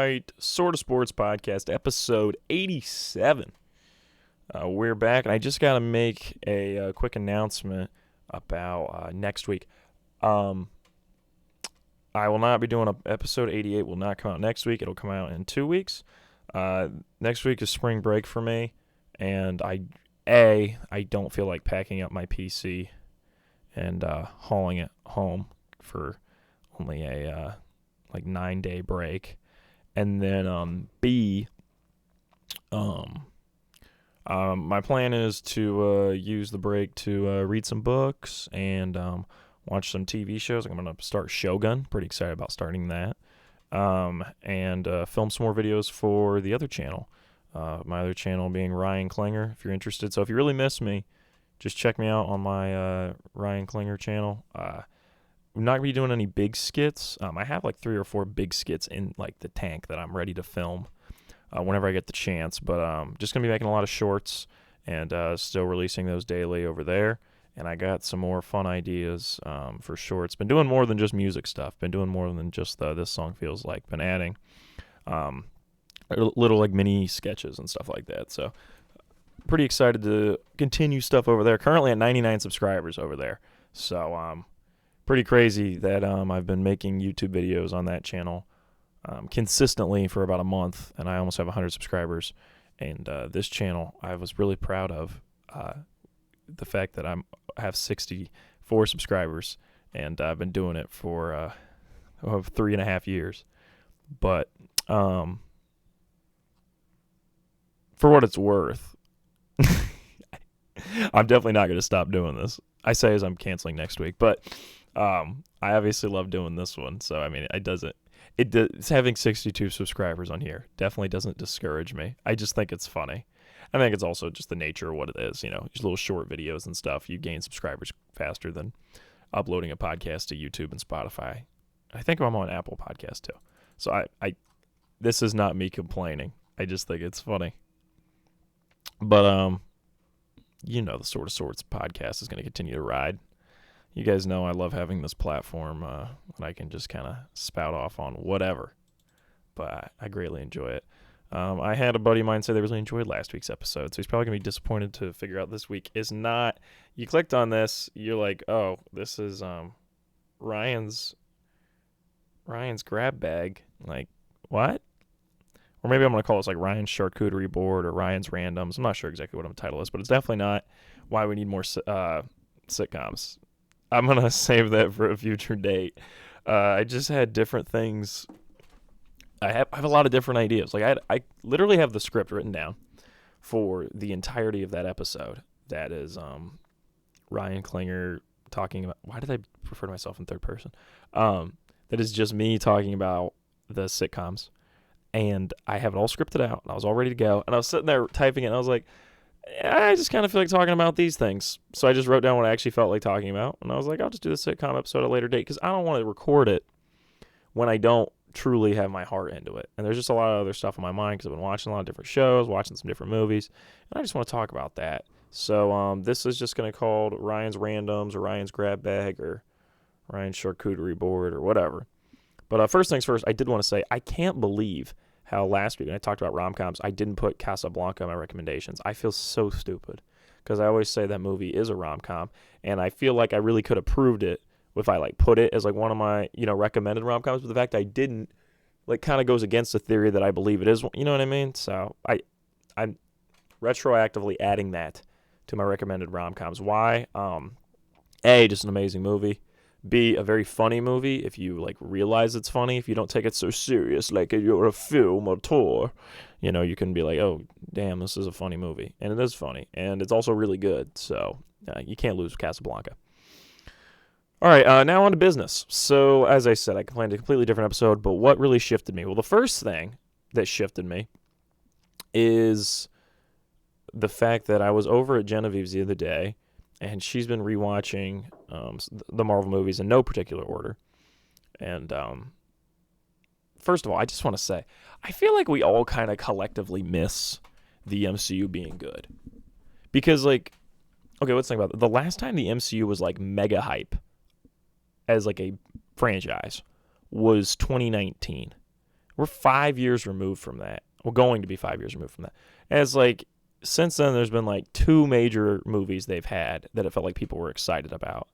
right. Sort of Sports Podcast, episode 87. We're back, and I just got to make a quick announcement about next week. I will not be doing episode 88. Will not come out next week. It'll come out in 2 weeks. Next week is spring break for me, and I don't feel like packing up my PC and hauling it home for only a 9-day break. And then B, my plan is to use the break to read some books and watch some TV shows. I'm going to start Shogun. Pretty excited about starting that. And film some more videos for the other channel. My other channel being Ryan Klinger, if you're interested. So if you really miss me, just check me out on my Ryan Klinger channel. I'm not going to be doing any big skits. I have 3 or 4 big skits in the tank that I'm ready to film whenever I get the chance. But just going to be making a lot of shorts and still releasing those daily over there. And I got some more fun ideas for shorts. Been doing more than just music stuff. Been doing more than just This Song Feels Like. Been adding little mini sketches and stuff like that. So pretty excited to continue stuff over there. Currently at 99 subscribers over there. So pretty crazy that I've been making YouTube videos on that channel consistently for about a month, and I almost have 100 subscribers. And this channel, I was really proud of the fact that I have 64 subscribers, and I've been doing it for 3.5 years. But for what it's worth, I'm definitely not going to stop doing this. I say as I'm canceling next week, but I obviously love doing this one. So, I mean, it's having 62 subscribers on here definitely doesn't discourage me. I just think it's funny. I think it's also just the nature of what it is. Just little short videos and stuff. You gain subscribers faster than uploading a podcast to YouTube and Spotify. I think I'm on Apple Podcast too. So this is not me complaining. I just think it's funny. But, the Sort of Sorts podcast is going to continue to ride. You guys know I love having this platform that I can just kind of spout off on whatever. But I greatly enjoy it. I had a buddy of mine say they really enjoyed last week's episode, so he's probably going to be disappointed to figure out this week is not. You clicked on this, you're like, oh, this is Ryan's grab bag. Like, what? Or maybe I'm going to call this Ryan's charcuterie board or Ryan's randoms. I'm not sure exactly what the title is, but it's definitely not why we need more sitcoms. I'm going to save that for a future date. I just had different things. I have a lot of different ideas. I literally have the script written down for the entirety of that episode. That is Ryan Klinger talking about. Why did I refer to myself in third person? That is just me talking about the sitcoms. And I have it all scripted out, and I was all ready to go. And I was sitting there typing it, and I was like, I just kind of feel like talking about these things. So I just wrote down what I actually felt like talking about. And I was like, I'll just do the sitcom episode at a later date, because I don't want to record it when I don't truly have my heart into it. And there's just a lot of other stuff on my mind, because I've been watching a lot of different shows, watching some different movies, and I just want to talk about that. So this is just going to be called Ryan's Randoms or Ryan's Grab Bag or Ryan's Charcuterie Board or whatever. But first things first, I did want to say I can't believe how last week when I talked about rom-coms, I didn't put Casablanca in my recommendations. I feel so stupid because I always say that movie is a rom-com, and I feel like I really could have proved it if I put it as one of my recommended rom-coms. But the fact I didn't kind of goes against the theory that I believe it is. You know what I mean? So I'm retroactively adding that to my recommended rom-coms. Why? A, just an amazing movie. B, a very funny movie if you realize it's funny. If you don't take it so serious, you're a film or tour, you can be like, oh, damn, this is a funny movie. And it is funny. And it's also really good. So you can't lose Casablanca. All right, now on to business. So as I said, I planned a completely different episode, but what really shifted me? Well, the first thing that shifted me is the fact that I was over at Genevieve's the other day, and she's been rewatching the Marvel movies in no particular order. And first of all, I just want to say, I feel like we all kind of collectively miss the MCU being good. Because, okay, let's think about it. The last time the MCU was, mega hype as, a franchise was 2019. We're 5 years removed from that. We're going to be 5 years removed from that. And it's like, since then, there's been like two major movies they've had that it felt like people were excited about.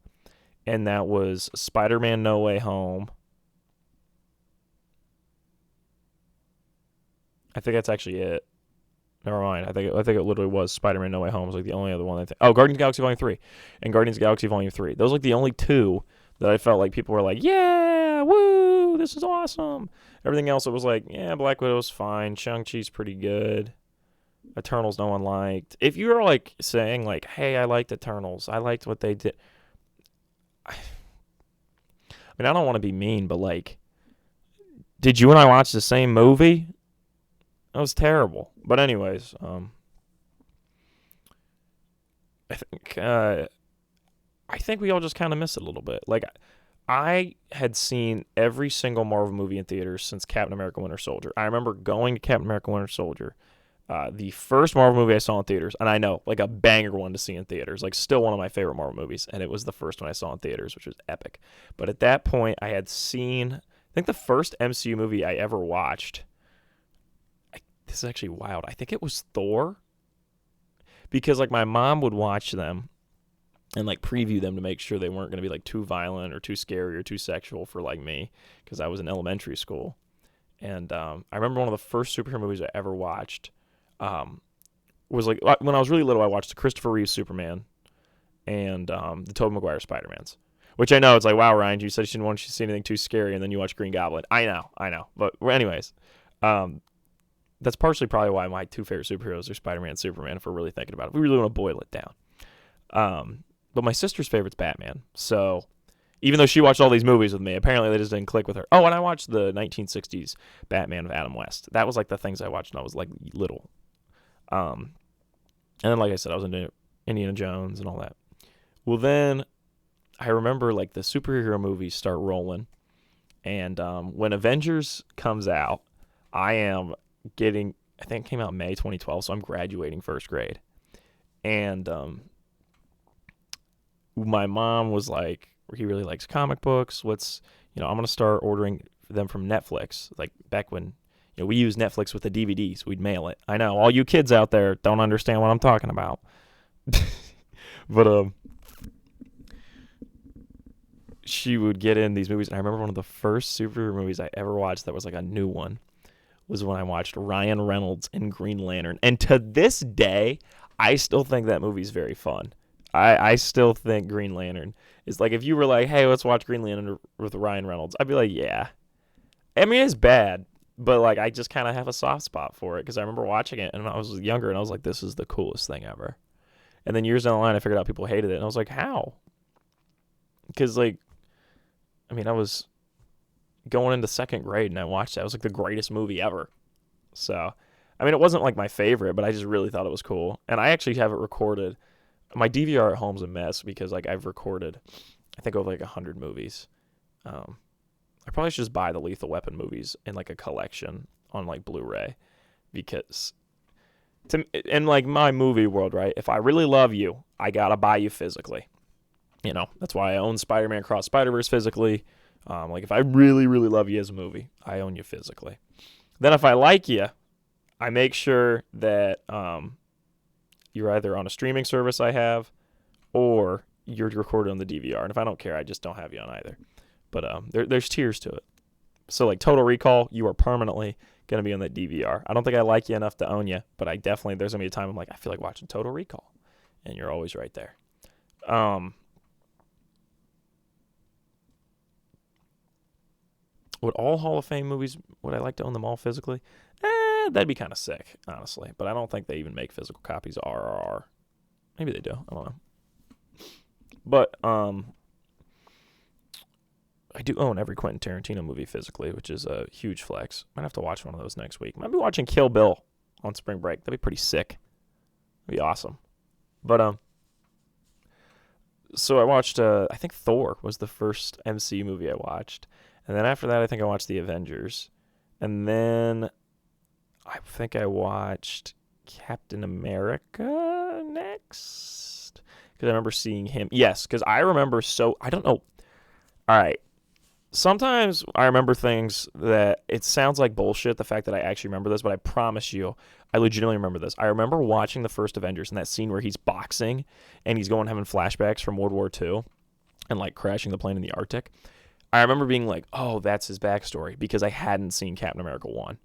And that was Spider-Man No Way Home. I think that's actually it. Never mind. I think it literally was Spider-Man No Way Home was like the only other one I think. Oh, Guardians of the Galaxy Volume 3 and Guardians of the Galaxy Volume 3. Those were like the only two that I felt like people were like, yeah, woo, this is awesome. Everything else, it was like, yeah, Black Widow's fine. Shang-Chi's pretty good. Eternals no one liked. If you were like saying like, hey, I liked Eternals. I liked what they did. I mean, I don't want to be mean, but like, did you and I watch the same movie? That was terrible. But anyways, I think we all just kind of miss it a little bit. Like, I had seen every single Marvel movie in theaters since Captain America Winter Soldier. I remember going to Captain America Winter Soldier, the first Marvel movie I saw in theaters, and I know, like a banger one to see in theaters, like still one of my favorite Marvel movies, and it was the first one I saw in theaters, which was epic. But at that point, I had seen, I think the first MCU movie I ever watched, this is actually wild, I think it was Thor, because like my mom would watch them and like preview them to make sure they weren't going to be like too violent or too scary or too sexual for like me, because I was in elementary school. And I remember one of the first superhero movies I ever watched was like when I was really little. I watched the Christopher Reeve Superman and the Tobey Maguire Spider-Mans, which I know it's like, wow, Ryan, you said you didn't want to see anything too scary, and then you watch Green Goblin. I know, but anyways, that's partially probably why my two favorite superheroes are Spider-Man and Superman, if we're really thinking about it. If we really want to boil it down. But my sister's favorite's Batman. So even though she watched all these movies with me, apparently they just didn't click with her. Oh, and I watched the 1960s Batman of Adam West. That was like the things I watched when I was like little. And then, like I said, I was into Indiana Jones and all that. Well, then I remember like the superhero movies start rolling. And when Avengers comes out, I think it came out May 2012, so I'm graduating first grade. And my mom was like, he really likes comic books. I'm going to start ordering them from Netflix. Like back when, we used Netflix with the DVDs. We'd mail it. I know all you kids out there don't understand what I'm talking about. But she would get in these movies. And I remember one of the first superhero movies I ever watched that was like a new one was when I watched Ryan Reynolds in Green Lantern. And to this day, I still think that movie's very fun. I still think Green Lantern is like, if you were like, hey, let's watch Green Lantern with Ryan Reynolds, I'd be like, yeah. I mean, it's bad, but like I just kind of have a soft spot for it because I remember watching it and I was younger and I was like, this is the coolest thing ever. And then years down the line, I figured out people hated it and I was like, how? Because like, I mean, I was going into second grade and I watched it. It was like the greatest movie ever. So, I mean, it wasn't like my favorite, but I just really thought it was cool. And I actually have it recorded. My DVR at home's a mess because like I've recorded, I think, over like 100 movies. I probably should just buy the Lethal Weapon movies in like a collection on like Blu-ray, because in like my movie world, right? If I really love you, I gotta buy you physically. That's why I own Spider-Man Across Spider-Verse physically. Like if I really, really love you as a movie, I own you physically. Then if I like you, I make sure that you're either on a streaming service I have, or you're recorded on the DVR. And if I don't care, I just don't have you on either. But there's tiers to it. So like Total Recall, you are permanently going to be on that DVR. I don't think I like you enough to own you, but there's going to be a time I'm like, I feel like watching Total Recall. And you're always right there. Would all Hall of Fame movies, would I like to own them all physically? That'd be kind of sick, honestly. But I don't think they even make physical copies of RRR. Maybe they do. I don't know. But I do own every Quentin Tarantino movie physically, which is a huge flex. Might have to watch one of those next week. Might be watching Kill Bill on spring break. That'd be pretty sick. That'd be awesome. But so I watched, I think Thor was the first MCU movie I watched. And then after that, I think I watched The Avengers. And then I think I watched Captain America next. Because I remember seeing him. Yes, because I remember I don't know. All right. sometimes I remember things that it sounds like bullshit, the fact that I actually remember this, but I promise you, I legitimately remember this. I remember watching the first Avengers and that scene where he's boxing and he's going having flashbacks from World War II and like crashing the plane in the Arctic. I remember being like, oh, that's his backstory because I hadn't seen Captain America 1.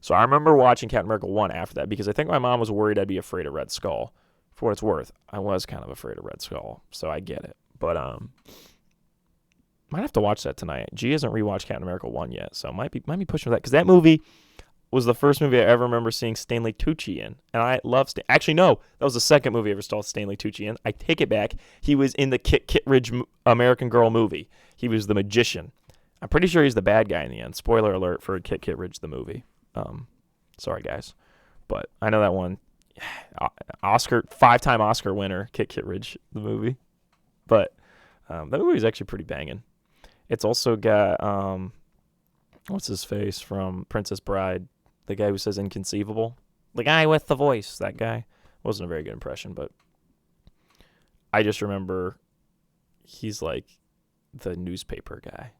So I remember watching Captain America 1 after that because I think my mom was worried I'd be afraid of Red Skull. For what it's worth, I was kind of afraid of Red Skull, so I get it. But might have to watch that tonight. G hasn't rewatched Captain America 1 yet, so might be pushing for that because that movie was the first movie I ever remember seeing Stanley Tucci in, and I love. Actually, no, that was the second movie I ever saw Stanley Tucci in. I take it back. He was in the Kit Kittredge American Girl movie. He was the magician. I'm pretty sure he's the bad guy in the end. Spoiler alert for Kit Kittredge the movie. Sorry guys, but I know that one. Oscar, 5-time Oscar winner, Kit Kittredge the movie, but that movie is actually pretty banging. It's also got what's his face from Princess Bride, the guy who says inconceivable, the guy with the voice. That guy wasn't a very good impression, but I just remember he's like the newspaper guy.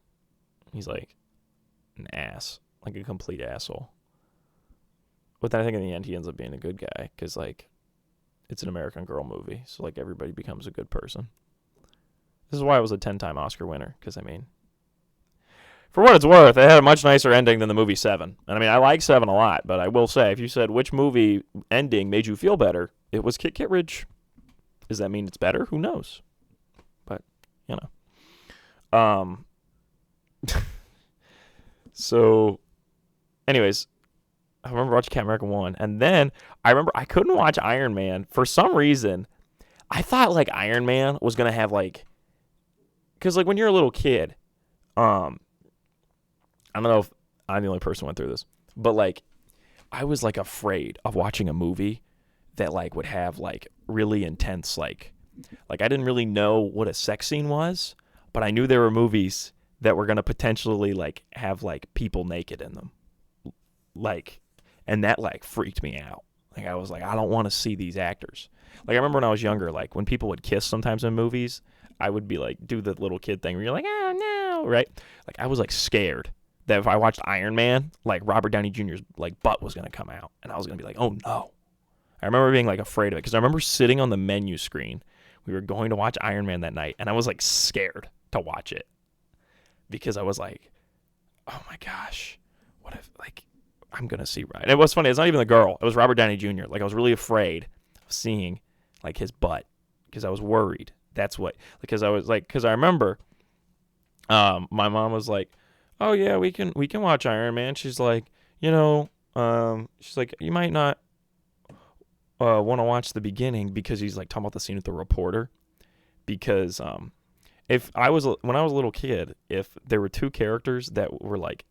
He's like an ass, like a complete asshole. But then I think in the end he ends up being a good guy because like it's an American Girl movie, so like everybody becomes a good person. This is why it was a 10-time Oscar winner because I mean, for what it's worth, it had a much nicer ending than the movie Seven. And I mean, I like Seven a lot, but I will say, if you said which movie ending made you feel better, it was Kit Kittredge. Does that mean it's better? Who knows? But you know, so, anyways. I remember watching Captain America 1, and then I remember I couldn't watch Iron Man. For some reason, I thought, like, Iron Man was going to have, like... Because, like, when you're a little kid, I don't know if I'm the only person who went through this, but, like, I was, like, afraid of watching a movie that, like, would have, like, really intense, like, I didn't really know what a sex scene was, but I knew there were movies that were going to potentially, like, have, like, people naked in them. Like... And that, like, freaked me out. Like, I was like, I don't want to see these actors. Like, I remember when I was younger, like, when people would kiss sometimes in movies, I would be like, do the little kid thing where you're like, oh, no, right? Like, I was, like, scared that if I watched Iron Man, like, Robert Downey Jr.'s, like, butt was going to come out. And I was going to be like, oh, no. I remember being, like, afraid of it because I remember sitting on the menu screen. We were going to watch Iron Man that night, and I was, like, scared to watch it because I was like, oh, my gosh, what if, like... I'm going to see Ryan. It was funny. It's not even the girl. It was Robert Downey Jr. Like, I was really afraid of seeing, like, his butt because I was worried. That's what, because I was like, because I remember my mom was like, oh, yeah, we can watch Iron Man. She's like, you know, she's like, you might not want to watch the beginning because he's, like, talking about the scene with the reporter. Because when I was a little kid, if there were two characters that were, like,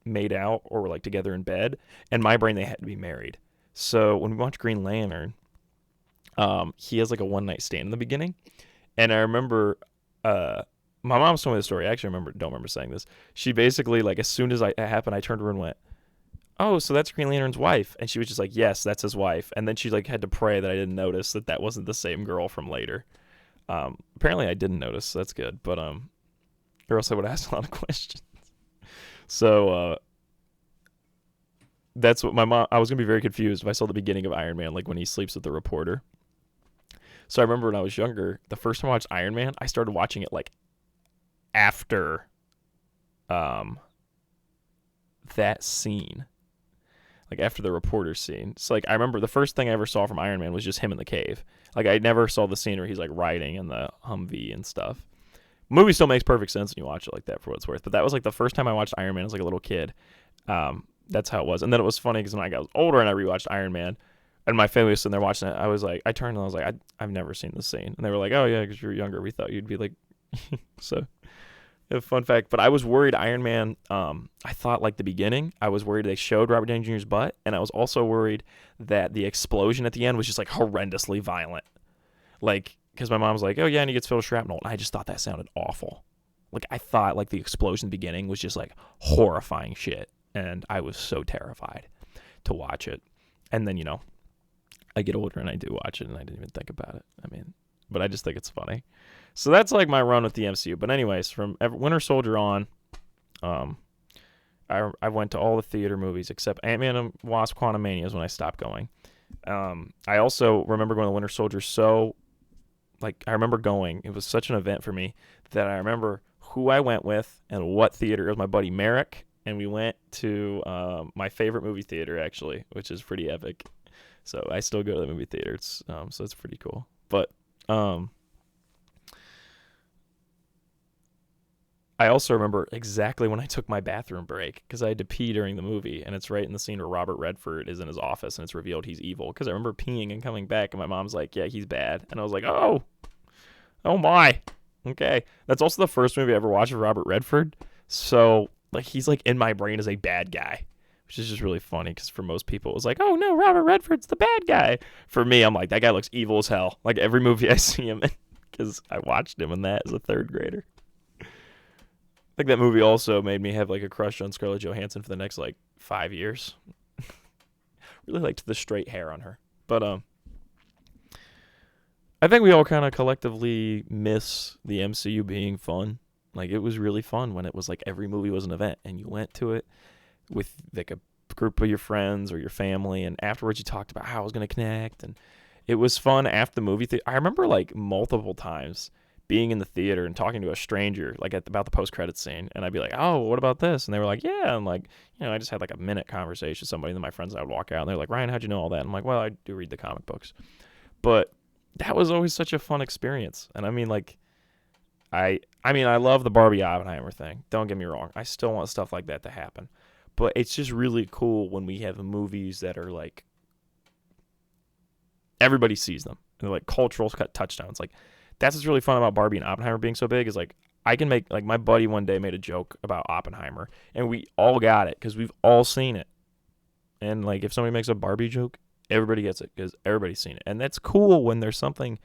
made out or were like together in bed, in my brain they had to be married. So when we watched Green Lantern, he has like a one-night stand in the beginning, and I remember my mom told me the story. I actually don't remember saying this. She basically, like, as soon as it happened, I turned to her and went, oh, so that's Green Lantern's wife? And she was just like, yes, that's his wife. And then she like had to pray that I didn't notice that wasn't the same girl from later. Apparently I didn't notice, so that's good, but or else I would ask a lot of questions. So that's what my mom... I was going to be very confused if I saw the beginning of Iron Man, like when he sleeps with the reporter. So I remember when I was younger, the first time I watched Iron Man, I started watching it like after that scene. Like after the reporter scene. So like I remember the first thing I ever saw from Iron Man was just him in the cave. Like I never saw the scene where he's like riding in the Humvee and stuff. Movie still makes perfect sense when you watch it like that, for what it's worth. But that was like the first time I watched Iron Man as like a little kid. That's how it was. And then it was funny because when I got older and I rewatched Iron Man, and my family was sitting there watching it, I was like, I turned and I was like, I've never seen this scene. And they were like, oh yeah, because you were younger, we thought you'd be like, so. A fun fact, but I was worried Iron Man, I thought like the beginning, I was worried they showed Robert Downey Jr.'s butt, and I was also worried that the explosion at the end was just like horrendously violent. Like, because my mom was like, oh yeah, and he gets filled with shrapnel, and I just thought that sounded awful. Like, I thought like the explosion in the beginning was just like horrifying shit, and I was so terrified to watch it. And then, you know, I get older and I do watch it, and I didn't even think about it. I mean, but I just think it's funny. So that's like my run with the MCU. But anyways, from Winter Soldier on, Um, I went to all the theater movies except Ant-Man and Wasp: Quantumania is when I stopped going. I also remember going to Winter Soldier so like I remember going. It was such an event for me that I remember who I went with and what theater. It was my buddy Merrick, and we went to my favorite movie theater actually, which is pretty epic. So I still go to the movie theater. So it's pretty cool. But I also remember exactly when I took my bathroom break because I had to pee during the movie, and it's right in the scene where Robert Redford is in his office and it's revealed he's evil. Because I remember peeing and coming back, and my mom's like, "Yeah, he's bad," and I was like, oh my, okay." That's also the first movie I ever watched of Robert Redford, so like he's like in my brain as a bad guy, which is just really funny because for most people it was like, "Oh no, Robert Redford's the bad guy." For me, I'm like, that guy looks evil as hell. Like every movie I see him in, because I watched him in that as a third grader. I think that movie also made me have like a crush on Scarlett Johansson for the next like 5 years. Really liked the straight hair on her. But I think we all kind of collectively miss the MCU being fun. Like it was really fun when it was like every movie was an event and you went to it with like a group of your friends or your family, and afterwards you talked about how it was going to connect, and it was fun after the movie. I remember like multiple times being in the theater and talking to a stranger like about the post-credit scene, and I'd be like, "Oh, what about this?" And they were like, "Yeah," and like, I just had like a minute conversation with somebody, and then my friends and I would walk out and they're like, "Ryan, how'd you know all that?" And I'm like, "Well, I do read the comic books." But that was always such a fun experience. And I mean, like, I love the Barbie Oppenheimer thing. Don't get me wrong. I still want stuff like that to happen. But it's just really cool when we have movies that are like everybody sees them. They're like cultural touchdowns. Like that's what's really fun about Barbie and Oppenheimer being so big is like I can make like my buddy one day made a joke about Oppenheimer and we all got it because we've all seen it. And like if somebody makes a Barbie joke, everybody gets it because everybody's seen it. And that's cool when there's something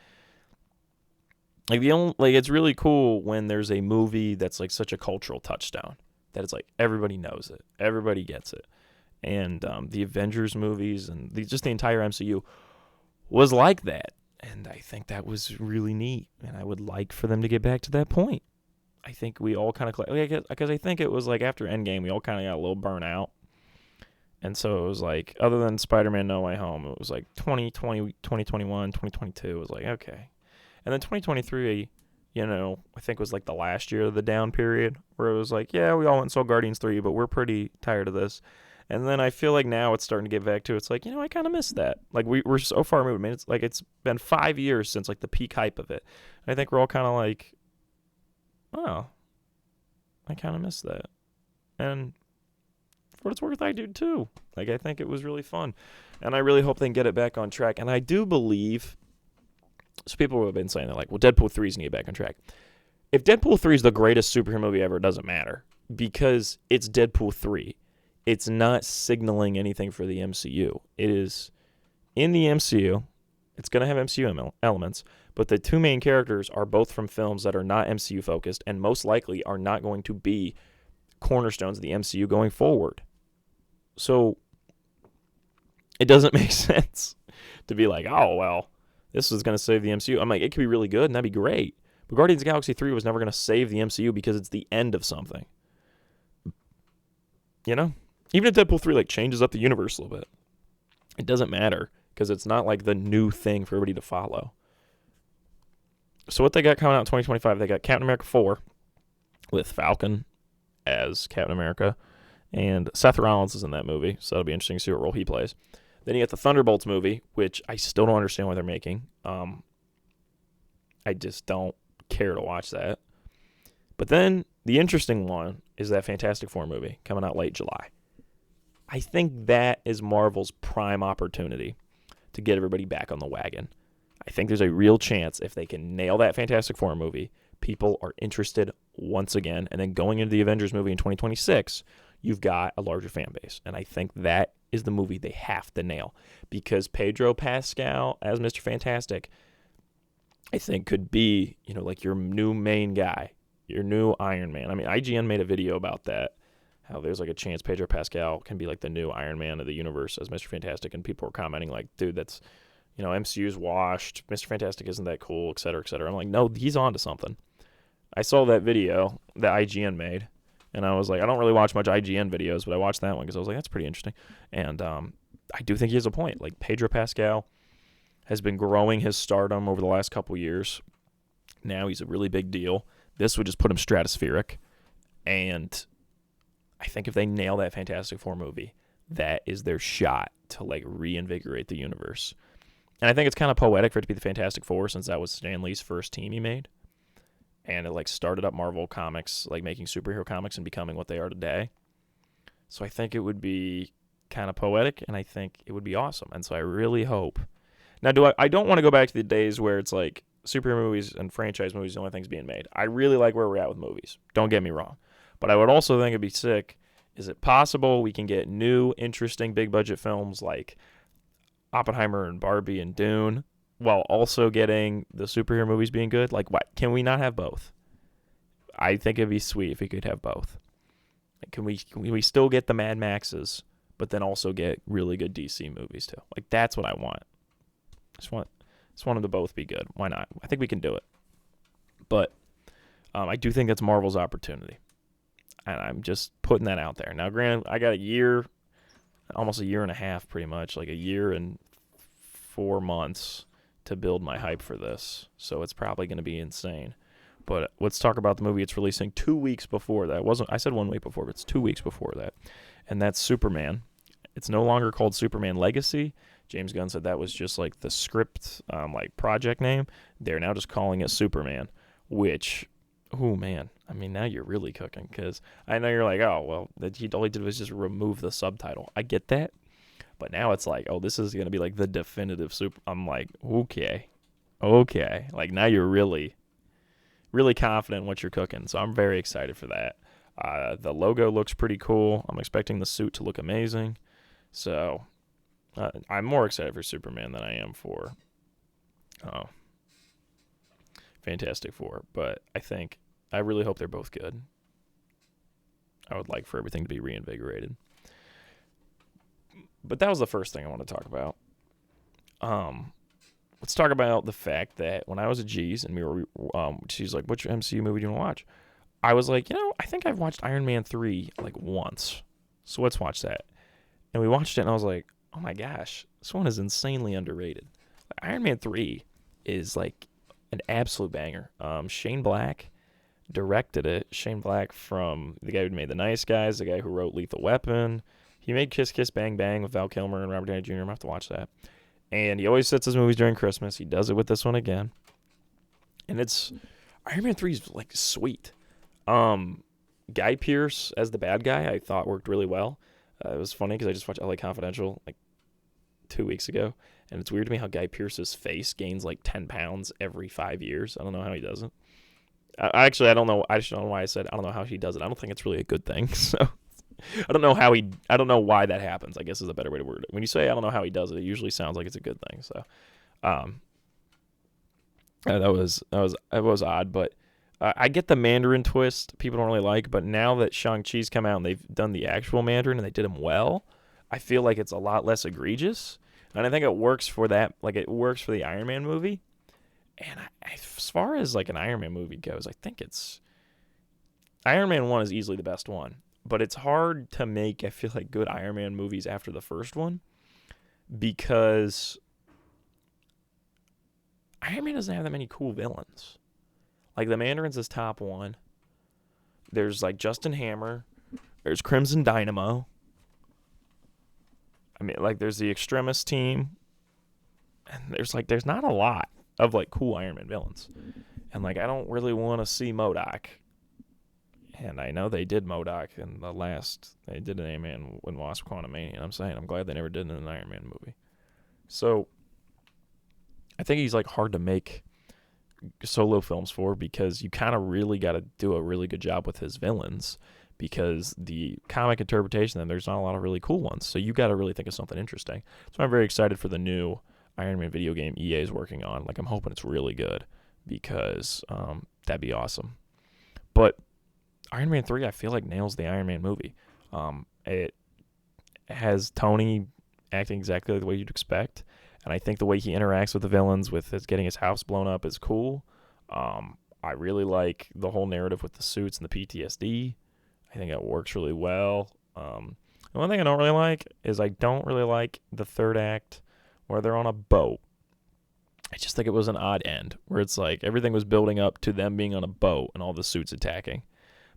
like it's really cool when there's a movie that's like such a cultural touchdown that it's like everybody knows it, everybody gets it. And the Avengers movies and just the entire MCU was like that. And I think that was really neat. And I would like for them to get back to that point. I think we all kind of, because I think it was like after Endgame, we all kind of got a little burnt out. And so it was like, other than Spider-Man No Way Home, it was like 2020, 2021, 2022. It was like, okay. And then 2023, I think was like the last year of the down period where it was like, yeah, we all went and saw Guardians 3, but we're pretty tired of this. And then I feel like now it's starting to get back to, it's like, I kind of miss that. Like we're so far moved. I mean, it's like it's been 5 years since like the peak hype of it. And I think we're all kind of like, oh, I kind of miss that. And for what it's worth, I do too. Like I think it was really fun. And I really hope they can get it back on track. And I do believe, so people have been saying that like, well, Deadpool 3 is going to get back on track. If Deadpool 3 is the greatest superhero movie ever, it doesn't matter because it's Deadpool 3. It's not signaling anything for the MCU. It is in the MCU. It's going to have MCU elements, but the two main characters are both from films that are not MCU focused and most likely are not going to be cornerstones of the MCU going forward. So it doesn't make sense to be like, oh, well, this is going to save the MCU. I'm like, it could be really good and that'd be great. But Guardians of the Galaxy 3 was never going to save the MCU because it's the end of something. Even if Deadpool 3 like changes up the universe a little bit, it doesn't matter because it's not like the new thing for everybody to follow. So what they got coming out in 2025, they got Captain America 4 with Falcon as Captain America, and Seth Rollins is in that movie, so it'll be interesting to see what role he plays. Then you got the Thunderbolts movie, which I still don't understand why they're making. I just don't care to watch that. But then the interesting one is that Fantastic Four movie coming out late July. I think that is Marvel's prime opportunity to get everybody back on the wagon. I think there's a real chance if they can nail that Fantastic Four movie, people are interested once again. And then going into the Avengers movie in 2026, you've got a larger fan base. And I think that is the movie they have to nail because Pedro Pascal as Mr. Fantastic, I think could be, like your new main guy, your new Iron Man. I mean, IGN made a video about that, how there's like a chance Pedro Pascal can be like the new Iron Man of the universe as Mr. Fantastic. And people were commenting like, dude, that's, MCU's washed. Mr. Fantastic isn't that cool, et cetera, et cetera. I'm like, no, he's on to something. I saw that video that IGN made, And I was like, I don't really watch much IGN videos, but I watched that one because I was like, that's pretty interesting. And I do think he has a point. Like, Pedro Pascal has been growing his stardom over the last couple years. Now he's a really big deal. This would just put him stratospheric. And I think if they nail that Fantastic Four movie, that is their shot to, like, reinvigorate the universe. And I think it's kind of poetic for it to be the Fantastic Four, since that was Stan Lee's first team he made. And it, like, started up Marvel Comics, like, making superhero comics and becoming what they are today. So I think it would be kind of poetic, and I think it would be awesome. And so I really hope. Now, I don't want to go back to the days where it's like superhero movies and franchise movies are the only things being made. I really like where we're at with movies. Don't get me wrong. But I would also think it'd be sick. Is it possible we can get new, interesting, big-budget films like Oppenheimer and Barbie and Dune, while also getting the superhero movies being good? Like, what? Can we not have both? I think it'd be sweet if we could have both. Like, can we still get the Mad Maxes, but then also get really good DC movies too? Like, that's what I want. I just want them to both be good. Why not? I think we can do it. But I do think that's Marvel's opportunity. And I'm just putting that out there. Now, granted, I got a year, almost a year and a half pretty much, like a year and 4 months to build my hype for this. So it's probably going to be insane. But let's talk about the movie it's releasing 2 weeks before that. I said 1 week before, but it's 2 weeks before that. And that's Superman. It's no longer called Superman Legacy. James Gunn said that was just like the script, like project name. They're now just calling it Superman, which, oh man, I mean, now you're really cooking, because I know you're like, oh, well, all he did was just remove the subtitle. I get that. But now it's like, oh, this is going to be like the definitive super. I'm like, okay. Like, now you're really, really confident in what you're cooking. So I'm very excited for that. The logo looks pretty cool. I'm expecting the suit to look amazing. So I'm more excited for Superman than I am for Fantastic Four. But I really hope they're both good. I would like for everything to be reinvigorated. But that was the first thing I want to talk about. Let's talk about the fact that when I was at G's and we were, she's like, "Which MCU movie do you want to watch?" I was like, I think I've watched Iron Man 3 like once, so let's watch that. And we watched it, and I was like, oh my gosh, this one is insanely underrated. Iron Man 3 is like an absolute banger. Shane Black directed it. Shane Black, from the guy who made The Nice Guys, the guy who wrote Lethal Weapon. He made Kiss Kiss Bang Bang with Val Kilmer and Robert Downey Jr. I'm going to have to watch that. And he always sets his movies during Christmas. He does it with this one again. And Iron Man 3 is like sweet. Guy Pearce as the bad guy, I thought worked really well. It was funny because I just watched LA Confidential like 2 weeks ago, and it's weird to me how Guy Pearce's face gains like 10 pounds every 5 years. I don't know how he does it. I don't know. I just don't know why I said I don't know how he does it. I don't think it's really a good thing. So I don't know why that happens, I guess is a better way to word it. When you say I don't know how he does it, it usually sounds like it's a good thing. So that was odd, but I get the Mandarin twist people don't really like, but now that Shang-Chi's come out and they've done the actual Mandarin and they did him well, I feel like it's a lot less egregious. And I think it works for that. Like, it works for the Iron Man movie. And as far as like an Iron Man movie goes, I think Iron Man 1 is easily the best one. But it's hard to make, I feel like, good Iron Man movies after the first one, because Iron Man doesn't have that many cool villains. Like, the Mandarin's his top one. There's, like, Justin Hammer. There's Crimson Dynamo. I mean, like, there's the Extremis team. And there's not a lot of, like, cool Iron Man villains. And, like, I don't really want to see MODOK. And I know they did MODOK in they did an Ant-Man and Wasp Quantumania. And I'm saying, I'm glad they never did it in an Iron Man movie. So, I think he's, like, hard to make solo films for, because you kind of really got to do a really good job with his villains, because the comic interpretation of them, there's not a lot of really cool ones. So you got to really think of something interesting. So I'm very excited for the new Iron Man video game EA is working on. Like, I'm hoping it's really good, because that'd be awesome. But Iron Man 3, I feel like nails the Iron Man movie. It has Tony acting exactly the way you'd expect. And I think the way he interacts with the villains, with his getting his house blown up, is cool. I really like the whole narrative with the suits and the PTSD. I think it works really well. The one thing I don't really like is I don't really like the third act where they're on a boat. I just think it was an odd end where it's like everything was building up to them being on a boat and all the suits attacking.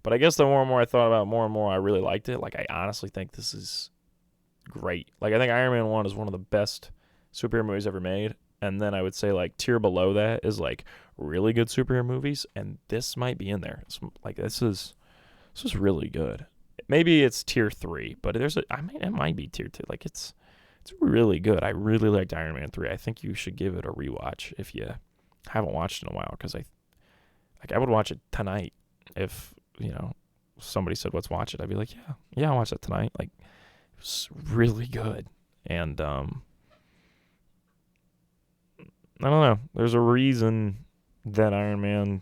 But I guess the more and more I thought about it, more and more I really liked it. Like, I honestly think this is great. Like, I think Iron Man 1 is one of the best superhero movies ever made. And then I would say, like, tier below that is, like, really good superhero movies. And this might be in there. It's, like, this is really good. Maybe it's tier 3, but it might be tier 2. Like, it's really good. I really liked Iron Man 3. I think you should give it a rewatch if you haven't watched it in a while, because I would watch it tonight if, somebody said, let's watch it. I'd be like, yeah, I'll watch that tonight. Like, it was really good. And, I don't know. There's a reason that Iron Man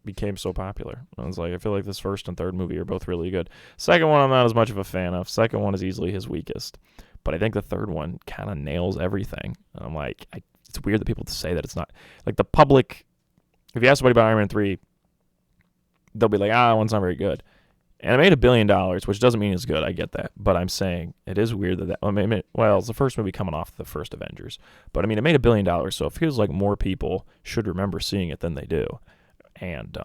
became so popular. I feel like this first and third movie are both really good. Second one, I'm not as much of a fan of. Second one is easily his weakest. But I think the third one kind of nails everything. And I'm like, it's weird that people say that it's not. Like, the public, if you ask somebody about Iron Man 3, they'll be like, that one's not very good. And it made $1 billion, which doesn't mean it's good. I get that. But I'm saying it is weird that it's the first movie coming off the first Avengers. But, I mean, it made $1 billion, so it feels like more people should remember seeing it than they do. And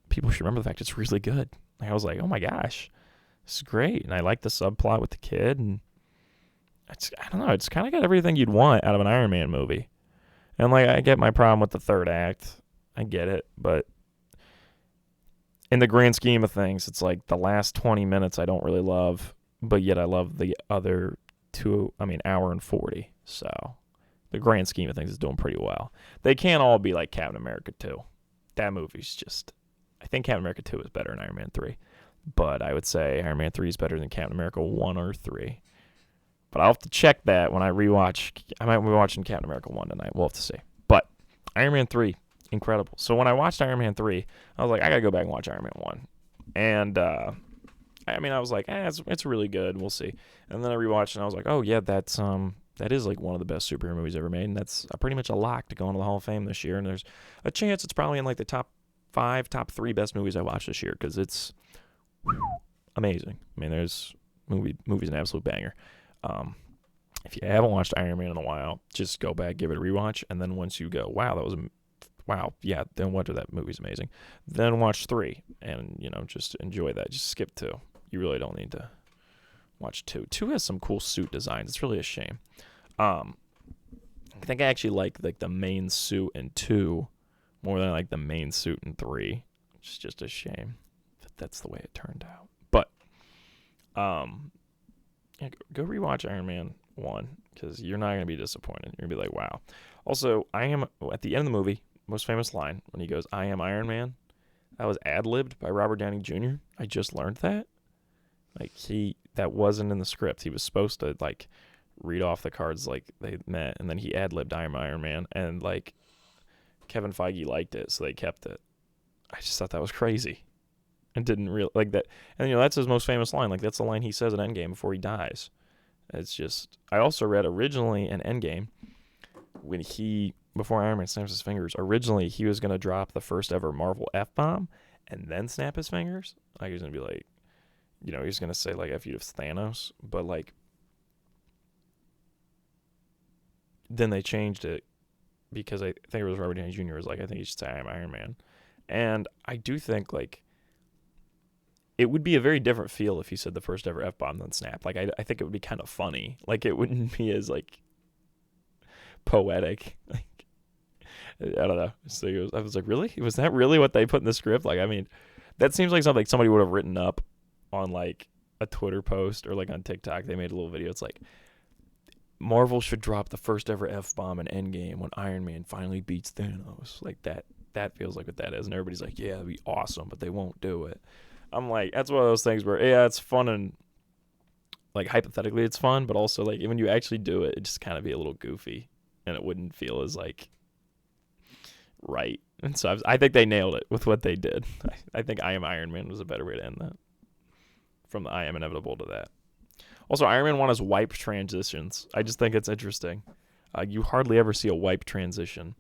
people should remember the fact it's really good. Like, I was like, oh, my gosh, this is great. And I like the subplot with the kid. And I don't know. It's kind of got everything you'd want out of an Iron Man movie. And, like, I get my problem with the third act. I get it. But in the grand scheme of things, it's like the last 20 minutes I don't really love, but yet I love the other hour and 40. So the grand scheme of things is doing pretty well. They can't all be like Captain America 2. That movie's I think Captain America 2 is better than Iron Man 3. But I would say Iron Man 3 is better than Captain America 1 or 3. But I'll have to check that when I rewatch. I might be watching Captain America 1 tonight. We'll have to see. But Iron Man 3, incredible. So when I watched Iron Man 3, I was like, I got to go back and watch Iron Man 1. And, I was like, it's really good. We'll see. And then I rewatched and I was like, oh, yeah, that is like one of the best superhero movies ever made. And that's pretty much a lock to go into the Hall of Fame this year. And there's a chance it's probably in like the top 5, top 3 best movies I watched this year, because it's amazing. I mean, there's movie's an absolute banger. If you haven't watched Iron Man in a while, just go back, give it a rewatch, and then once you go, then watch that movie's amazing. Then watch 3, and just enjoy that. Just skip 2. You really don't need to watch 2. 2 has some cool suit designs. It's really a shame. I think I actually like the main suit in 2 more than I like the main suit in 3. It's just a shame that that's the way it turned out. But go rewatch Iron Man 1, because you're not going to be disappointed. You're going to be like, wow. Also, at the end of the movie, most famous line, when he goes, I am Iron Man, that was ad-libbed by Robert Downey Jr. I just learned that. Like, that wasn't in the script. He was supposed to, like, read off the cards like they met, and then he ad-libbed I am Iron Man, and, like, Kevin Feige liked it, so they kept it. I just thought that was crazy. And didn't really like that. And that's his most famous line. Like, that's the line he says in Endgame before he dies. It's just, I also read originally in Endgame, before Iron Man snaps his fingers, originally he was going to drop the first ever Marvel F-bomb and then snap his fingers. Like, he was going to be like, he's going to say, like, F you to Thanos. But, like, then they changed it, because I think it was Robert Downey Jr. was like, I think he should say I am Iron Man. And I do think, like, it would be a very different feel if he said the first ever F-bomb than snap. Like, I think it would be kind of funny. Like, it wouldn't be as, like, poetic. Like, I don't know. So I was like, really? Was that really what they put in the script? Like, I mean, that seems like something somebody would have written up on, like, a Twitter post or, like, on TikTok. They made a little video. It's like, Marvel should drop the first ever F-bomb in Endgame when Iron Man finally beats Thanos. Like, that feels like what that is. And everybody's like, yeah, that'd be awesome, but they won't do it. I'm like, that's one of those things where, yeah, it's fun, and, like, hypothetically it's fun, but also, like, when you actually do it, it just kind of be a little goofy, and it wouldn't feel as, like, right. And so I think they nailed it with what they did. I think I am Iron Man was a better way to end that. From the I am inevitable to that. Also, Iron Man 1 has wipe transitions. I just think it's interesting. You hardly ever see a wipe transition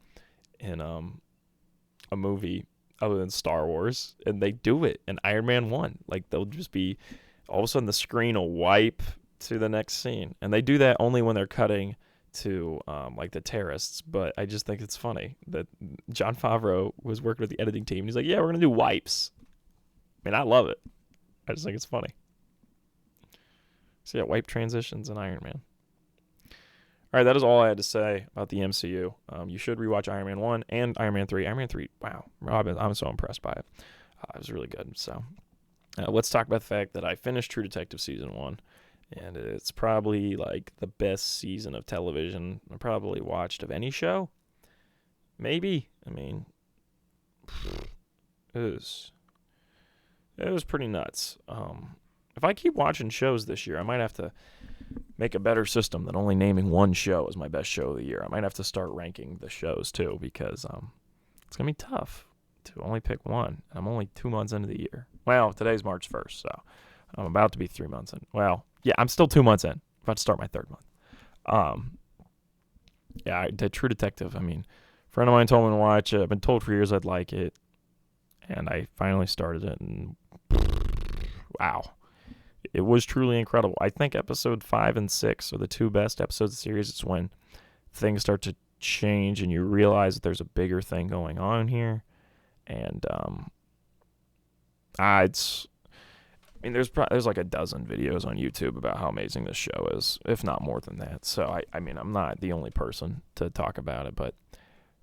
in a movie other than Star Wars, and they do it in Iron Man 1. Like, they'll just be, all of a sudden the screen will wipe to the next scene, and they do that only when they're cutting to like the terrorists. But I just think it's funny that Jon Favreau was working with the editing team. He's like, yeah, we're gonna do wipes. I mean, I love it. I just think it's funny. So yeah, wipe transitions in Iron Man. All right, that is all I had to say about the MCU. You should rewatch Iron Man 1 and Iron Man 3. Iron Man 3, wow, I'm so impressed by it. It was really good. So let's talk about the fact that I finished True Detective Season 1, and it's probably like the best season of television I probably watched of any show. Maybe. I mean, it was pretty nuts. If I keep watching shows this year, I might have to make a better system than only naming one show as my best show of the year. I might have to start ranking the shows too, because it's gonna be tough to only pick one. I'm only 2 months into the year. Well, today's March 1st, so I'm about to be 3 months in. Well, yeah, I'm still 2 months in. I'm about to start my third month. Yeah, I did True Detective. I mean, a friend of mine told me to watch it. I've been told for years I'd like it, and I finally started it, and wow. It was truly incredible. I think episode 5 and 6 are the two best episodes of the series. It's when things start to change and you realize that there's a bigger thing going on here. And there's like a dozen videos on YouTube about how amazing this show is, if not more than that. So I mean, I'm not the only person to talk about it, but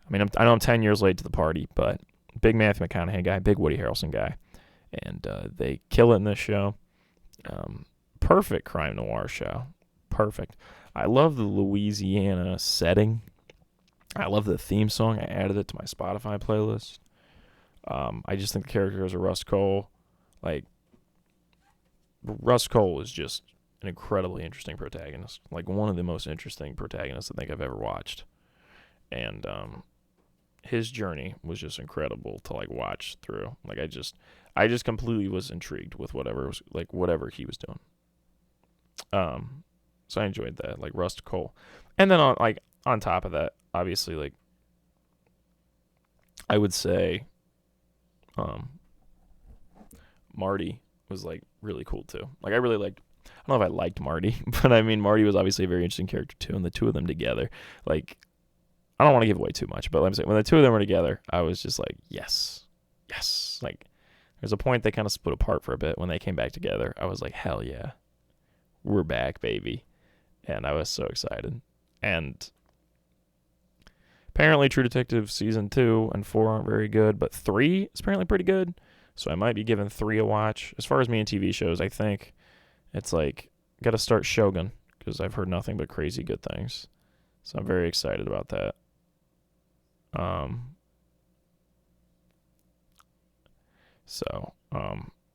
I mean, I know I'm 10 years late to the party, but big Matthew McConaughey guy, big Woody Harrelson guy, and they kill it in this show. Perfect crime noir show. Perfect. I love the Louisiana setting. I love the theme song. I added it to my Spotify playlist. I just think the characters of Rust Cohle, like, Rust Cohle is just an incredibly interesting protagonist. Like, one of the most interesting protagonists I think I've ever watched. And his journey was just incredible to like watch through. Like, I just completely was intrigued with whatever he was doing. So I enjoyed that, like Rust Cohle. And then on top of that, obviously, like, I would say Marty was like really cool too. Like, I don't know if I liked Marty, but I mean, Marty was obviously a very interesting character too, and the two of them together, like, I don't want to give away too much, but let me say, when the two of them were together, I was just like, yes. Like, there's a point they kind of split apart for a bit. When they came back together, I was like, hell yeah, we're back, baby. And I was so excited. And apparently True Detective Season 2 and 4 aren't very good, but 3 is apparently pretty good. So I might be giving 3 a watch. As far as me and TV shows, I think it's like, got to start Shogun, because I've heard nothing but crazy good things. So I'm very excited about that.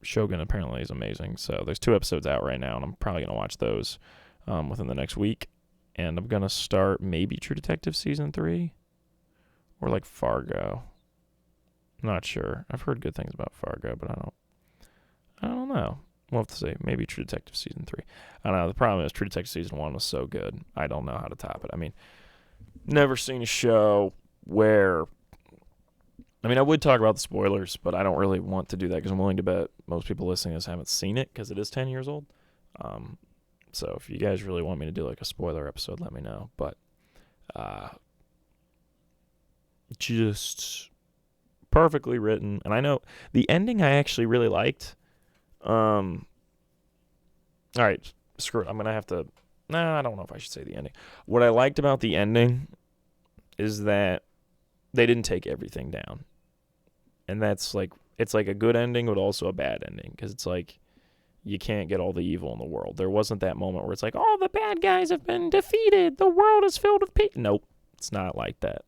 Shogun apparently is amazing. So there's 2 episodes out right now, and I'm probably going to watch those within the next week. And I'm going to start maybe True Detective Season 3 or like Fargo. I'm not sure. I've heard good things about Fargo, but I don't know. We'll have to see. Maybe True Detective Season 3. I don't know. The problem is True Detective Season 1 was so good. I don't know how to top it. I mean, never seen a show where... I mean, I would talk about the spoilers, but I don't really want to do that because I'm willing to bet most people listening to this haven't seen it because it is 10 years old. So if you guys really want me to do like a spoiler episode, let me know. But just perfectly written. And I know the ending I actually really liked. All right, screw it. I'm going to have to... I don't know if I should say the ending. What I liked about the ending is that they didn't take everything down. And that's like, it's like a good ending, but also a bad ending. Because it's like, you can't get all the evil in the world. There wasn't that moment where it's like, all the bad guys have been defeated. The world is filled with peace. Nope. It's not like that.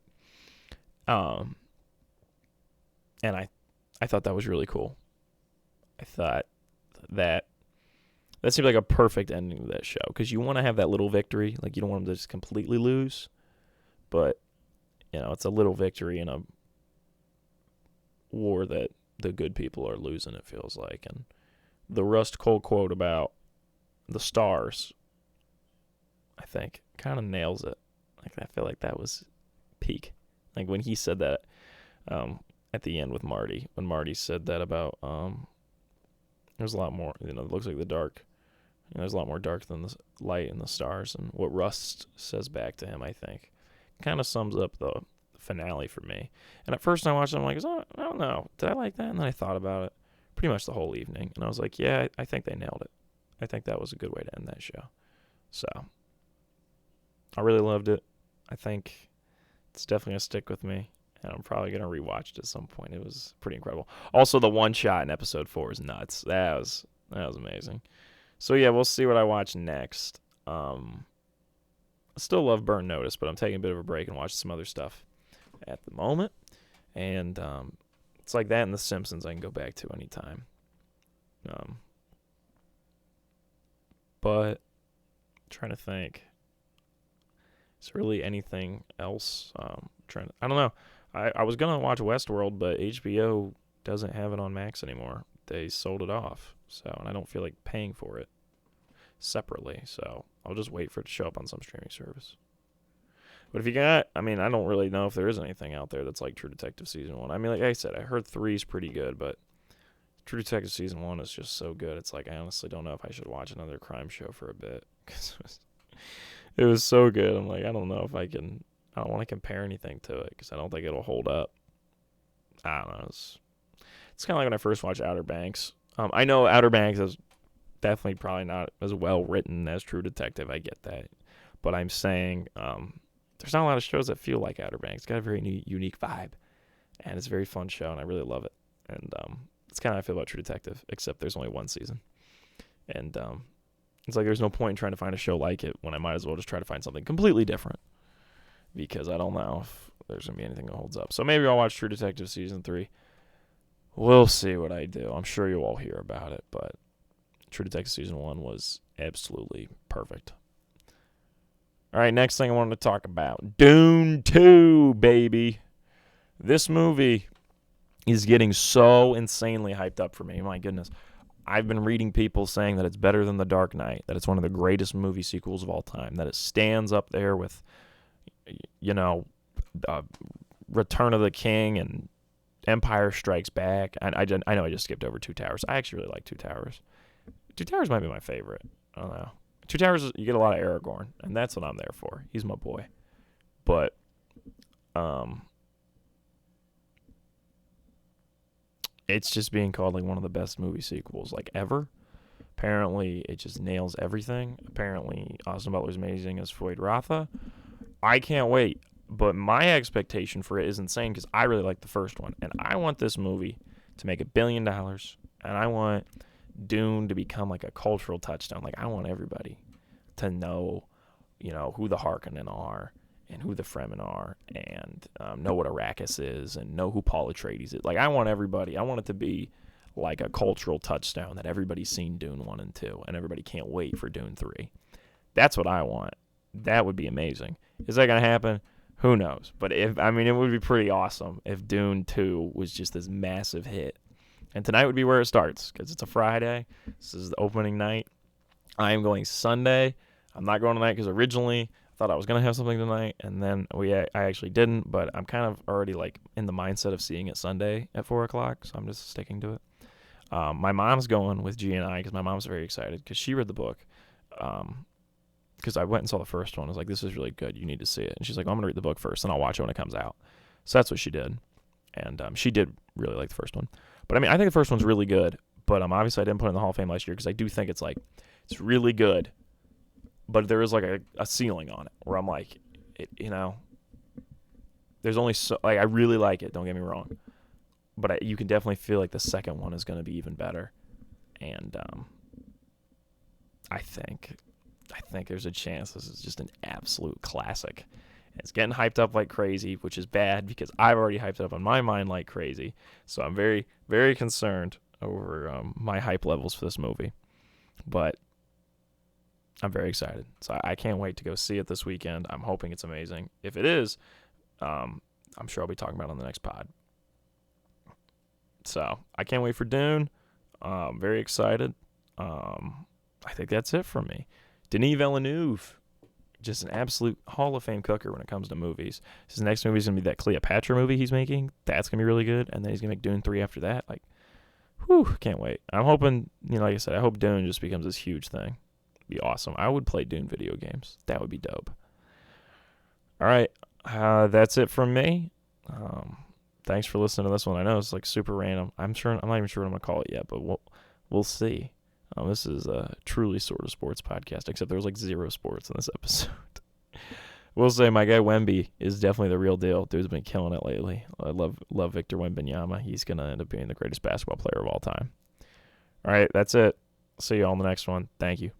And I thought that was really cool. I thought that seemed like a perfect ending to that show. Because you want to have that little victory. Like, you don't want them to just completely lose. But, you know, it's a little victory in a war that the good people are losing, it feels like. And the Rust Cohle quote about the stars, I think, kind of nails it. Like, I feel like that was peak. Like, when he said that, at the end with Marty, when Marty said that about there's a lot more, it looks like the dark, there's a lot more dark than the light and the stars, and what Rust says back to him, I think, kind of sums up the finale for me. And at first I watched it, I'm like, I don't know, did I like that? And then I thought about it pretty much the whole evening, and I was like, yeah, I think they nailed it. I think that was a good way to end that show. So I really loved it. I think it's definitely gonna stick with me, and I'm probably gonna rewatch it at some point. It was pretty incredible. Also, the one shot in episode 4 is nuts. That was amazing. So yeah, we'll see what I watch next. I still love Burn Notice, but I'm taking a bit of a break and watching some other stuff at the moment. And it's like that and The Simpsons I can go back to anytime. But I'm trying to think. Is there really anything else? I don't know. I was gonna watch Westworld, but HBO doesn't have it on Max anymore. They sold it off. So, and I don't feel like paying for it separately. So I'll just wait for it to show up on some streaming service. But if you got, I don't really know if there is anything out there that's like True Detective Season 1. Like I said, I heard 3 is pretty good, but True Detective Season 1 is just so good. It's like I honestly don't know if I should watch another crime show for a bit. Because it was so good. I'm like, I don't know if I don't want to compare anything to it because I don't think it'll hold up. I don't know. It's kind of like when I first watched Outer Banks. I know Outer Banks is definitely probably not as well written as True Detective. I get that. But I'm saying there's not a lot of shows that feel like Outer Banks. It's got a very unique vibe. And it's a very fun show, and I really love it. And it's kind of how I feel about True Detective, except there's only one season. And it's like there's no point in trying to find a show like it when I might as well just try to find something completely different. Because I don't know if there's going to be anything that holds up. So maybe I'll watch True Detective Season 3. We'll see what I do. I'm sure you'll all hear about it, but True Detective Season 1 was absolutely perfect. All right, next thing I wanted to talk about. Dune 2, baby. This movie is getting so insanely hyped up for me. My goodness. I've been reading people saying that it's better than The Dark Knight, that it's one of the greatest movie sequels of all time, that it stands up there with, Return of the King and Empire Strikes Back. And I know I just skipped over Two Towers. I actually really like Two Towers. Two Towers might be my favorite. I don't know. Two Towers, you get a lot of Aragorn, and that's what I'm there for. He's my boy. But, it's just being called like one of the best movie sequels like ever. Apparently, it just nails everything. Apparently, Austin Butler's amazing as Floyd Rotha. I can't wait. But my expectation for it is insane because I really like the first one. And I want this movie to make $1 billion. And I want Dune to become like a cultural touchstone. Like, I want everybody to know, who the Harkonnen are and who the Fremen are and know what Arrakis is and know who Paul Atreides is. Like, I want it to be like a cultural touchstone that everybody's seen Dune 1 and 2 and everybody can't wait for Dune 3. That's what I want. That would be amazing. Is that going to happen? Who knows? But it would be pretty awesome if Dune 2 was just this massive hit. And tonight would be where it starts because it's a Friday. This is the opening night. I am going Sunday. I'm not going tonight because originally I thought I was going to have something tonight, and then I actually didn't, but I'm kind of already like in the mindset of seeing it Sunday at 4 o'clock, so I'm just sticking to it. My mom's going with G and I because my mom's very excited because she read the book. Because I went and saw the first one. I was like, this is really good. You need to see it. And she's like, I'm going to read the book first, and I'll watch it when it comes out. So that's what she did. And she did really like the first one. But, I think the first one's really good. But obviously I didn't put it in the Hall of Fame last year because I do think it's really good. But there is like a ceiling on it where I'm like, there's only so, I really like it. Don't get me wrong. But you can definitely feel like the second one is going to be even better. And I think there's a chance this is just an absolute classic. It's getting hyped up like crazy, which is bad because I've already hyped it up on my mind like crazy. So I'm very, very concerned over my hype levels for this movie. But I'm very excited. So I can't wait to go see it this weekend. I'm hoping it's amazing. If it is, I'm sure I'll be talking about it on the next pod. So I can't wait for Dune. Very excited. I think that's it from me. Denis Villeneuve just an absolute Hall of Fame cooker when it comes to movies. His next movie is going to be that Cleopatra movie he's making. That's going to be really good. And then he's going to make Dune 3 after that. Like, whew, can't wait. I'm hoping, like I said, I hope Dune just becomes this huge thing. It'd be awesome. I would play Dune video games. That would be dope. All right. That's it from me. Thanks for listening to this one. I know it's like super random. I'm not even sure what I'm going to call it yet, but we'll see. This is a truly sort of sports podcast, except there's like zero sports in this episode. We'll say my guy Wemby is definitely the real deal. Dude's been killing it lately. I love Victor Wembanyama. He's going to end up being the greatest basketball player of all time. All right, that's it. See you all in the next one. Thank you.